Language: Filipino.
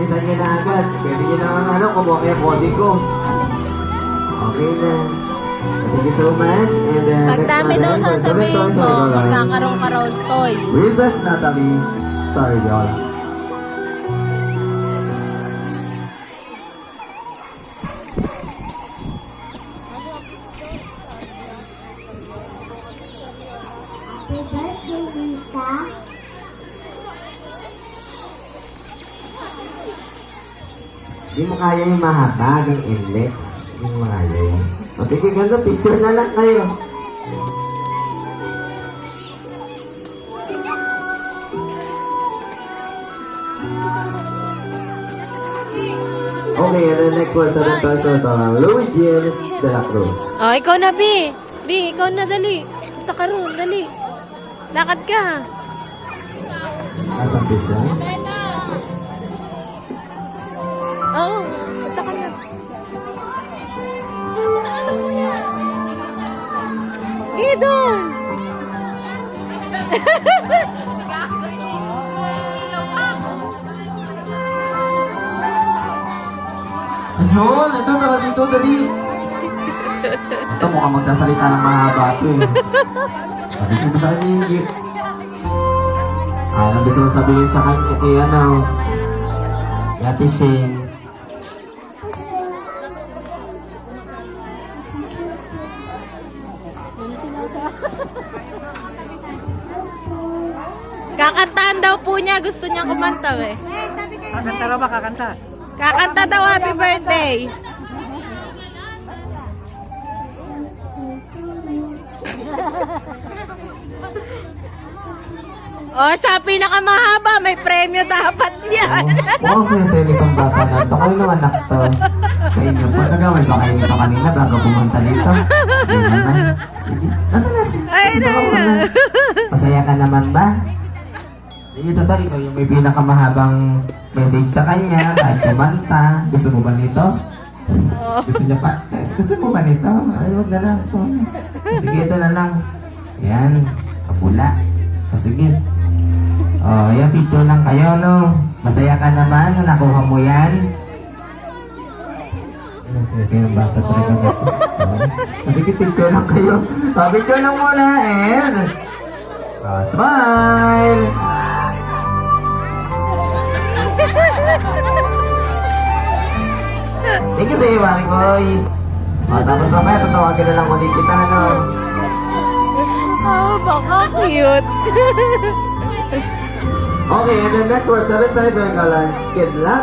practicean nyo na agad. Pwede nyo naman ano, kumuha kayo body ko. Okay na. Thank you so much. And Pagdami daw sasabihin mo, magkakaroon ka raw toy. Princess Natalie Sariola. Happy birthday, Lisa. Hindi mo kaya yung mahabag, yung index. Hindi mo kaya yun. O sige, ganda, picture na lang kayo. Okay, and the next one, sa Louis Jean de la Cruz. Oh, ikaw na, B. B, ikaw na, dali. Punta ka ron, dali. Lakad ka. Asang pizza? Oo, punta ka na. Eh, doon. Ayun, ito tara dito, dali. Ito mukhang magsasalita ng mahaba ito eh. Sabi ko sa kanya yung gift. Alam gusto mo sabihin sa kanya kay ano, kay Ate Shane. Kakantahan daw po niya. Gusto niya kumanta eh. Kakanta raw ba? Kakanta? Kakanta daw happy birthday. Oh, siya pinakamahaba. May premyo dapat yan. Mukhang siniseli itong bata na ito. Kayo naman nakto. Sa inyo po. Nagawin ba kayo nito kanina bago pumunta dito? Hindi naman. Sige. Nasaan na siya? Ay, Dito ka muna. Masaya ka naman ba? Sige, total. Ikaw yung may pinakamahabang message sa kanya. Kahit kumanta. Gusto mo ba nito? Gusto niya pa? Gusto mo ba nito? Ay, wag na lang. Sige, ito na lang. Yan. Kapula. O, sige. Oh, yan, picture lang kayo, no? Masaya ka naman na nakuha mo yan. Ano, siya ng bata talaga ba? Oh, sige, picture lang kayo. Picture lang muna, and... smile! Thank you sa iyo, Marikoy. O, tapos mamaya, tatawagin na lang ulit kita, no? Oh, baka cute. Okay, and then next word, 7 times, we're gonna good luck.